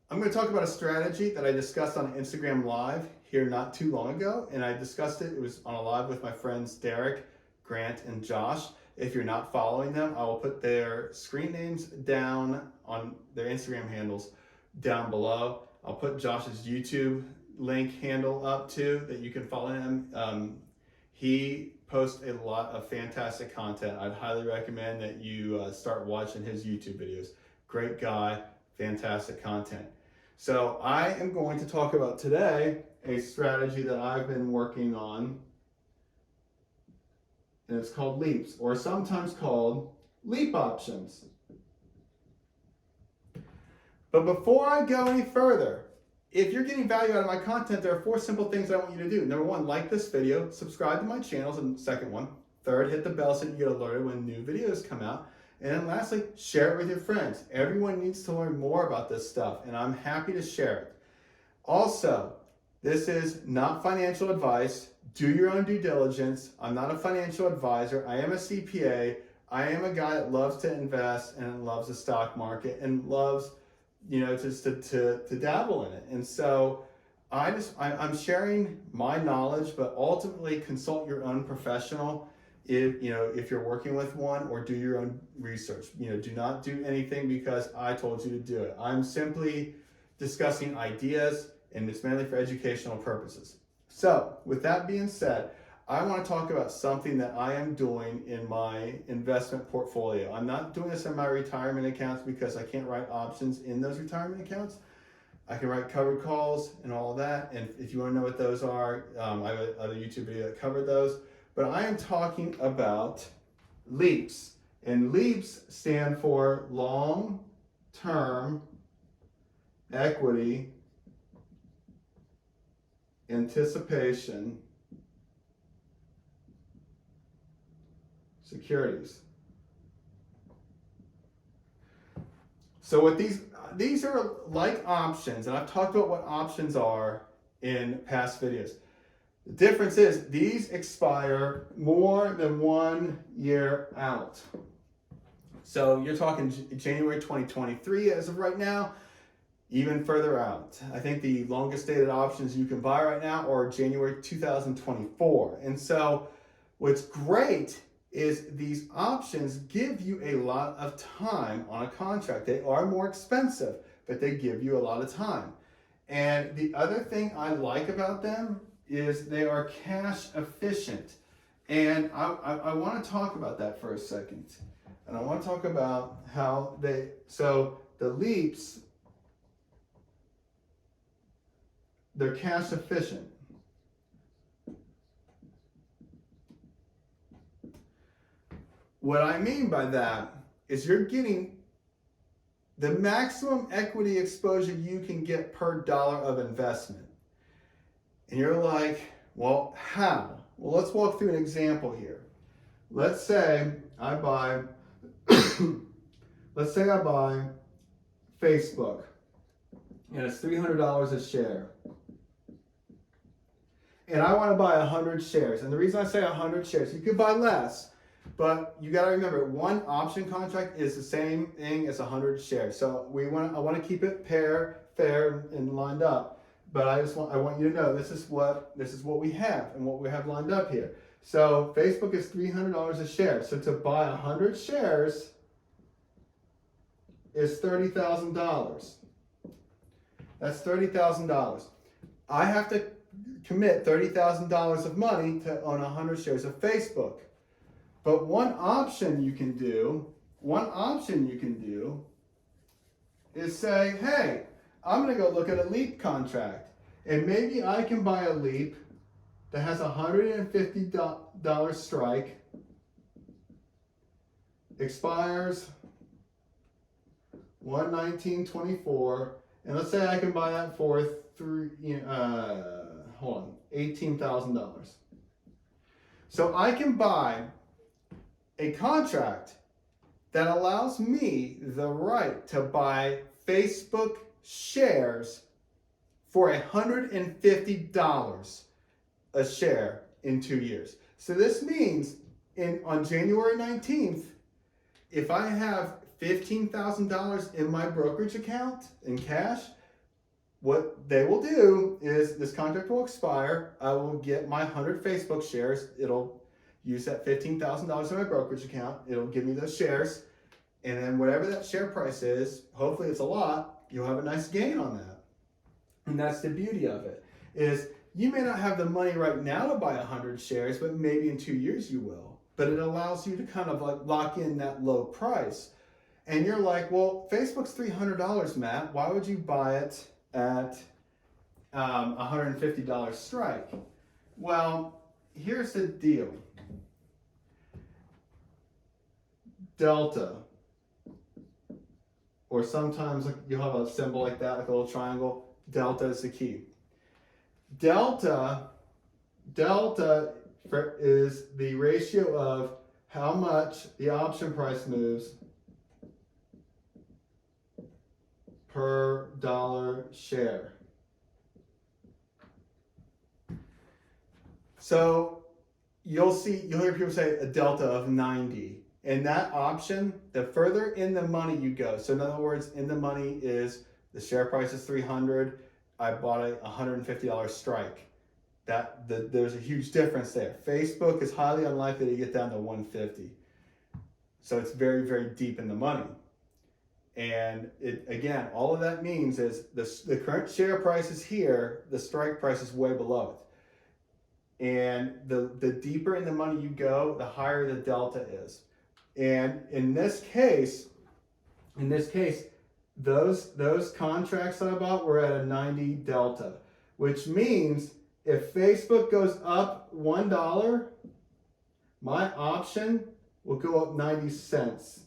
I'm going to talk about a strategy that I discussed on Instagram Live here not too long ago, and I discussed it. It was on a live with my friends Derek, Grant, and Josh. If you're not following them, I will put their screen names down on their Instagram handles down below. I'll put Josh's YouTube link handle up too that you can follow him. He posts a lot of fantastic content. I'd highly recommend that you start watching his YouTube videos. Great guy, fantastic content. So I am going to talk about today a strategy that I've been working on, and it's called leaps, or sometimes called leap options. But before I go any further, if you're getting value out of my content, there are 4 simple things I want you to do. Number 1, like this video, subscribe to my channels, and second one. Third, hit the bell so you get alerted when new videos come out. And then lastly, share it with your friends. Everyone needs to learn more about this stuff, and I'm happy to share it. Also, this is not financial advice. Do your own due diligence. I'm not a financial advisor. I am a CPA. I am a guy that loves to invest and loves the stock market and loves, just to dabble in it. And so I'm sharing my knowledge, but ultimately consult your own professional if you're working with one, or do your own research. Do not do anything because I told you to do it. I'm simply discussing ideas, and it's mainly for educational purposes. So with that being said, I want to talk about something that I am doing in my investment portfolio. I'm not doing this in my retirement accounts because I can't write options in those retirement accounts. I can write covered calls and all of that. And if you want to know what those are, I have another YouTube video that covered those. But I am talking about leaps. And leaps stand for long-term equity anticipation securities. So what these are like options, and I've talked about what options are in past videos. The difference is these expire more than 1 year out. So you're talking January 2023 as of right now, even further out. I think the longest dated options you can buy right now are January 2024. And so what's great is these options give you a lot of time on a contract. They are more expensive, but they give you a lot of time. And the other thing I like about them is they are cash efficient. And I want to talk about that for a second. And I want to talk about how so the leaps, they're cash efficient. What I mean by that is you're getting the maximum equity exposure you can get per dollar of investment. And you're like, well, how? Well, let's walk through an example here. Let's say I buy Facebook, and it's $300 a share. And I want to buy 100 shares. And the reason I say 100 shares, you could buy less, but you got to remember, one option contract is the same thing as 100 shares. So I want to keep it fair, and lined up. But I want you to know this is what we have and what we have lined up here. So Facebook is $300 a share. So to buy 100 shares is $30,000. That's $30,000. I have to commit $30,000 of money to own 100 shares of Facebook. But one option you can do is say, hey, I'm going to go look at a leap contract, and maybe I can buy a leap that has a $150 strike, expires 1/19/24, and let's say I can buy that for $18,000. So I can buy a contract that allows me the right to buy Facebook shares for $150 a share in 2 years. So this means on January 19th, if I have $15,000 in my brokerage account in cash, what they will do is this contract will expire. I will get my 100 Facebook shares. It'll use that $15,000 in my brokerage account. It'll give me those shares. And then whatever that share price is, hopefully it's a lot, you'll have a nice gain on that. And that's the beauty of it, is you may not have the money right now to buy 100 shares, but maybe in 2 years you will. But it allows you to kind of like lock in that low price. And you're like, well, Facebook's $300, Matt. Why would you buy it at $150 strike? Well, here's the deal. Delta, or sometimes like you'll have a symbol like that, like a little triangle. Delta is the key. Delta is the ratio of how much the option price moves per dollar share. So you'll hear people say a delta of 90. And that option, the further in the money you go, so in other words, in the money is the share price is 300, I bought a $150 strike. There's a huge difference there. Facebook is highly unlikely to get down to 150. So it's very, very deep in the money. And again, all of that means is the current share price is here, the strike price is way below it. And the deeper in the money you go, the higher the delta is. And in this case, those contracts that I bought were at a 90 delta, which means if Facebook goes up $1, my option will go up 90 cents.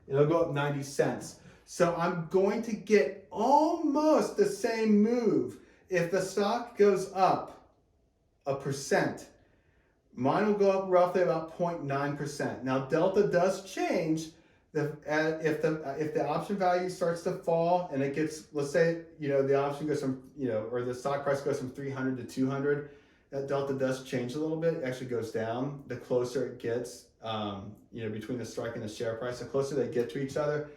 It'll go up 90 cents. So I'm going to get almost the same move. If the stock goes up 1%, mine will go up roughly about 0.9%. Now Delta does change if the option value starts to fall and it gets, let's say, the option goes from, or the stock price goes from 300 to 200, that delta does change a little bit. It actually goes down the closer it gets, between the strike and the share price. The closer they get to each other,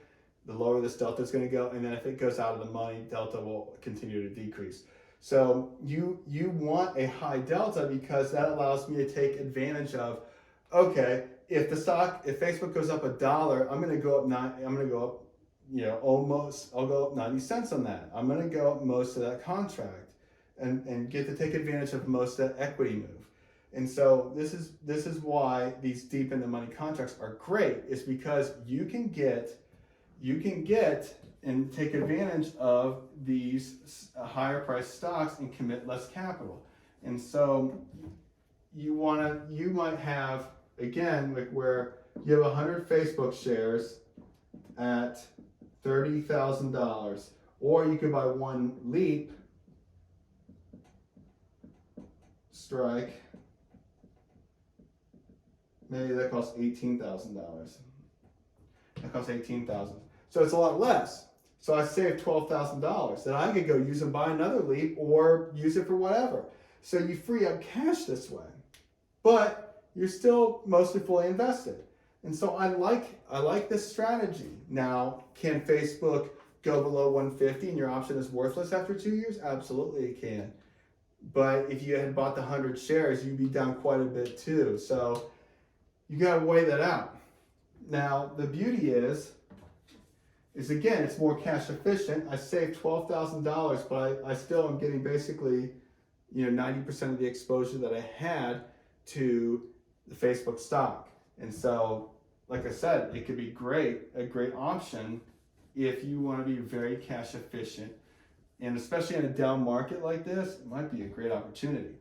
the lower this delta is going to go. And then if it goes out of the money, delta will continue to decrease. So you want a high delta because that allows me to take advantage of, okay, if Facebook goes up $1, I'm going to go up, I'll go up 90 cents on that. I'm going to go up most of that contract and get to take advantage of most of that equity move. And so this is why these deep in the money contracts are great, is because you can get and take advantage of these higher priced stocks and commit less capital. And so you might have, again, like where you have 100 Facebook shares at $30,000, or you could buy one leap strike. Maybe that costs $18,000. That costs $18,000. So it's a lot less. So I saved $12,000 that I could go use and buy another leap or use it for whatever. So you free up cash this way, but you're still mostly fully invested. And so I like this strategy. Now, can Facebook go below 150 and your option is worthless after 2 years? Absolutely it can. But if you had bought the 100 shares, you'd be down quite a bit too. So you got to weigh that out. Now, the beauty is again, it's more cash efficient. I saved $12,000, but I still am getting basically, 90% of the exposure that I had to the Facebook stock. And so, like I said, it could be a great option if you want to be very cash efficient. And especially in a down market like this, it might be a great opportunity.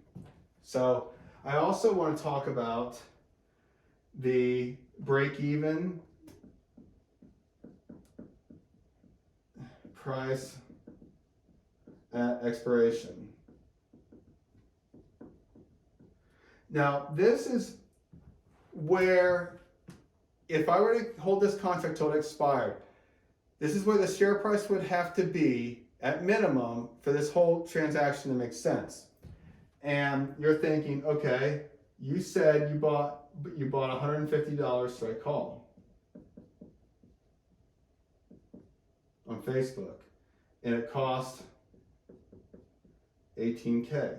So I also want to talk about the break-even price at expiration. Now, this is where, if I were to hold this contract till it expired, this is where the share price would have to be at minimum for this whole transaction to make sense. And you're thinking, okay, you said you bought $150 strike call on Facebook, and it cost 18K.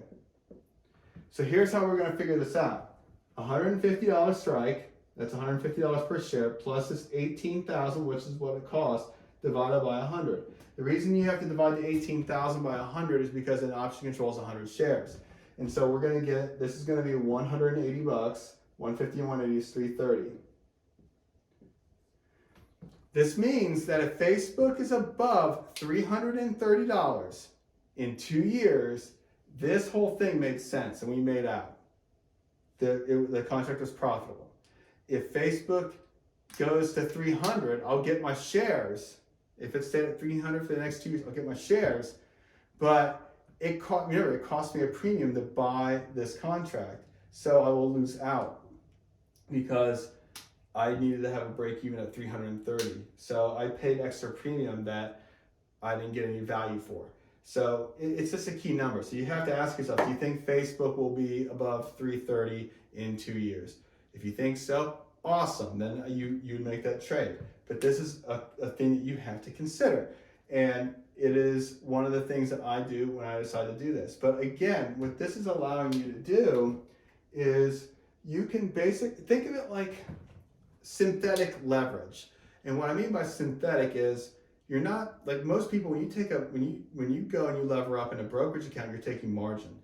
So here's how we're going to figure this out. $150 strike, that's $150 per share, plus this $18,000, which is what it costs, divided by 100. The reason you have to divide the 18,000 by 100 is because an option controls 100 shares. And so we're going to get, this is going to be 180 bucks, 150 and 180 is 330. This means that if Facebook is above $330 in 2 years, this whole thing made sense and we made out. The contract was profitable. If Facebook goes to 300, I'll get my shares. If it stayed at 300 for the next 2 years, I'll get my shares. But it cost me a premium to buy this contract. So I will lose out because I needed to have a break even at 330. So I paid extra premium that I didn't get any value for. So it's just a key number. So you have to ask yourself, do you think Facebook will be above 330 in 2 years? If you think so, awesome. Then you make that trade. But this is a thing that you have to consider. And it is one of the things that I do when I decide to do this. But again, what this is allowing you to do is you can think of it like synthetic leverage. And what I mean by synthetic is you're not like most people. When you go and you lever up in a brokerage account, you're taking margin.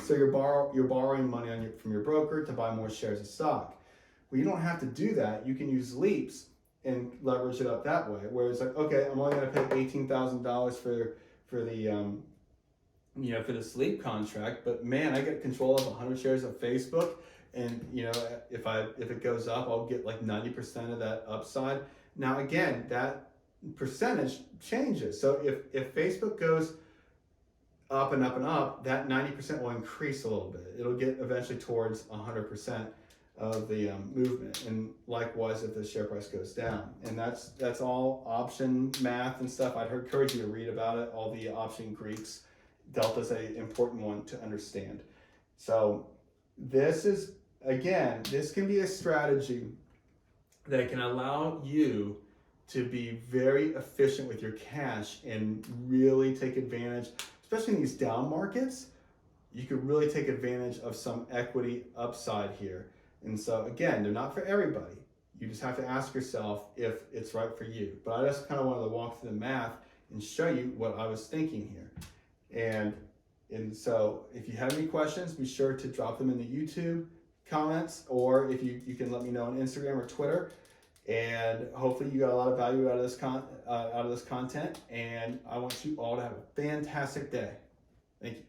So you're borrowing money from your broker to buy more shares of stock. Well, you don't have to do that. You can use leaps and leverage it up that way. Where it's like, okay, I'm only going to pay $18,000 for the for the sleep contract, but man, I get control of 100 shares of Facebook, and if it goes up, I'll get like 90% of that upside. Now again, that percentage changes. So if Facebook goes up and up and up, that 90% will increase a little bit. It'll get eventually towards 100% of the movement, and likewise if the share price goes down. And that's all option math and stuff. I'd encourage you to read about it, all the option Greeks. Delta's an important one to understand. So this can be a strategy that can allow you to be very efficient with your cash and really take advantage, especially in these down markets. You could really take advantage of some equity upside here. And so again, they're not for everybody. You just have to ask yourself if it's right for you. But I just kind of wanted to walk through the math and show you what I was thinking here. And so if you have any questions, be sure to drop them in the YouTube comments, or if you can let me know on Instagram or Twitter. And hopefully you got a lot of value out of this content. And I want you all to have a fantastic day. Thank you.